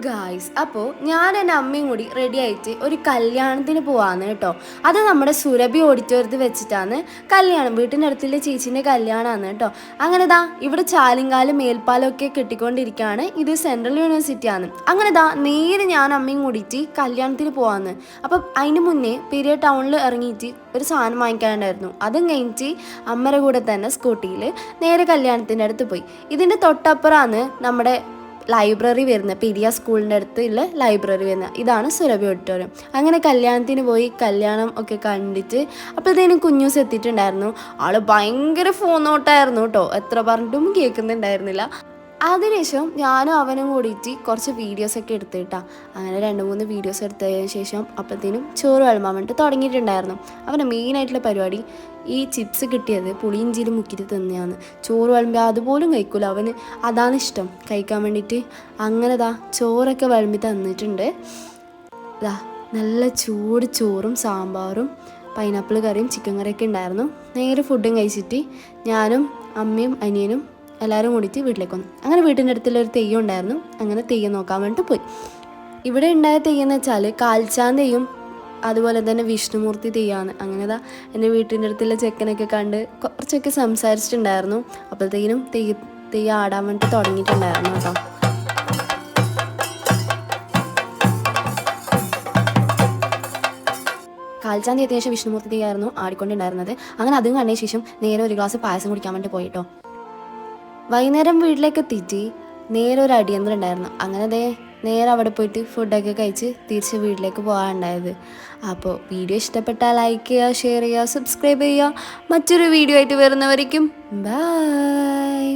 Guys, അപ്പോൾ ഞാൻ എൻ്റെ അമ്മയും കൂടി റെഡി ആയിട്ട് ഒരു കല്യാണത്തിന് പോവാന്ന് കേട്ടോ. അത് നമ്മുടെ സുരഭി ഓഡിറ്റോറിയത്തിൽ വെച്ചിട്ടാണ് കല്യാണം. വീട്ടിൻ്റെ അടുത്തുള്ള ചേച്ചീൻ്റെ കല്യാണമാണ് കേട്ടോ. അങ്ങനെ ദാ ഇവിടെ ചാലിങ്കാലും മേൽപ്പാലമൊക്കെ കെട്ടിക്കൊണ്ടിരിക്കുകയാണ്. ഇത് സെൻട്രൽ യൂണിവേഴ്സിറ്റിയാണ്. അങ്ങനെ ദാ നേരെ ഞാൻ അമ്മയും കൂടിയിട്ട് കല്യാണത്തിന് പോവാന്ന്. അപ്പം അതിന് മുന്നേ പെരിയ ടൗണിൽ ഇറങ്ങിയിട്ട് ഒരു സാധനം വാങ്ങിക്കാനുണ്ടായിരുന്നു. അതും കഴിഞ്ഞിട്ട് അമ്മയുടെ കൂടെ തന്നെ സ്കൂട്ടിയിൽ നേരെ കല്യാണത്തിൻ്റെ അടുത്ത് പോയി. ഇതിൻ്റെ തൊട്ടപ്പുറമാണ് നമ്മുടെ ലൈബ്രറി വരുന്നത്. പെരിയ സ്കൂളിൻ്റെ അടുത്തുള്ള ലൈബ്രറി വരുന്നത്. ഇതാണ് സുരഭി ഓഡിറ്റോറിയം. അങ്ങനെ കല്യാണത്തിന് പോയി കല്യാണം ഒക്കെ കണ്ടിട്ട് അപ്പോഴത്തേനും കുഞ്ഞൂസ് എത്തിയിട്ടുണ്ടായിരുന്നു. ആള് ഭയങ്കര ഫോൺ നോട്ടായിരുന്നു കേട്ടോ. എത്ര പറഞ്ഞിട്ടും കേൾക്കുന്നുണ്ടായിരുന്നില്ല. അതിനുശേഷം ഞാനും അവനും കൂടിയിട്ട് കുറച്ച് വീഡിയോസൊക്കെ എടുത്തിട്ടാ. അങ്ങനെ 2-3 വീഡിയോസ് എടുത്തതിന് ശേഷം അപ്പോഴത്തേനും ചോറ് വിളമ്പാൻ വേണ്ടിയിട്ട് തുടങ്ങിയിട്ടുണ്ടായിരുന്നു. അവൻ്റെ മെയിനായിട്ടുള്ള പരിപാടി ഈ ചിപ്സ് കിട്ടിയത് പുളിയിഞ്ചിയിൽ മുക്കിയിട്ട് തന്നെയാണ്. ചോറ് വിളമ്പിയാൽ അതുപോലും കഴിക്കില്ല. അവന് അതാണ് ഇഷ്ടം കഴിക്കാൻ വേണ്ടിയിട്ട്. അങ്ങനെ ചോറൊക്കെ വിളമ്പി തന്നിട്ടുണ്ട്. നല്ല ചൂട് ചോറും സാമ്പാറും പൈനാപ്പിൾ കറിയും ചിക്കൻ കറിയൊക്കെ ഉണ്ടായിരുന്നു. നേരെ ഫുഡും കഴിച്ചിട്ട് ഞാനും അമ്മയും അനിയനും എല്ലാവരും കൂടിയിട്ട് വീട്ടിലേക്ക് വന്നു. അങ്ങനെ വീട്ടിൻ്റെ അടുത്തുള്ളൊരു തെയ്യം ഉണ്ടായിരുന്നു. അങ്ങനെ തെയ്യം നോക്കാൻ വേണ്ടിയിട്ട് പോയി. ഇവിടെ ഉണ്ടായ തെയ്യം എന്ന് വെച്ചാൽ കാൽച്ചാൻ തെയ്യം, അതുപോലെ തന്നെ വിഷ്ണുമൂർത്തി തെയ്യമാണ്. അങ്ങനെ എൻ്റെ വീട്ടിൻ്റെ അടുത്തുള്ള ചെക്കനൊക്കെ കണ്ട് കുറച്ചൊക്കെ സംസാരിച്ചിട്ടുണ്ടായിരുന്നു. അപ്പോഴത്തേനും തെയ്യം ആടാൻ വേണ്ടിയിട്ട് തുടങ്ങിയിട്ടുണ്ടായിരുന്നു കേട്ടോ. കാൽച്ചാൻ തെയ്യത്തിന് ശേഷം വിഷ്ണുമൂർത്തി തെയ്യമായിരുന്നു ആടിക്കൊണ്ടുണ്ടായിരുന്നത്. അങ്ങനെ അതും കണ്ടതിന് ശേഷം നേരെ ഒരു ഗ്ലാസ് പായസം കുടിക്കാൻ വേണ്ടി പോയിട്ടോ. വൈകുന്നേരം വീട്ടിലേക്ക് എത്തിയിട്ട് നേരെ ഒരു അടിയന്തരം ഉണ്ടായിരുന്നു. അങ്ങനെ നേരെ അവിടെ പോയിട്ട് ഫുഡൊക്കെ കഴിച്ച് തിരിച്ച് വീട്ടിലേക്ക് പോകാനുണ്ടായത്. അപ്പോൾ വീഡിയോ ഇഷ്ടപ്പെട്ടാൽ ലൈക്ക് ചെയ്യുക, ഷെയർ ചെയ്യുക, സബ്സ്ക്രൈബ് ചെയ്യുക. മറ്റൊരു വീഡിയോ ആയിട്ട് വരുന്നവരേക്കും ബൈ.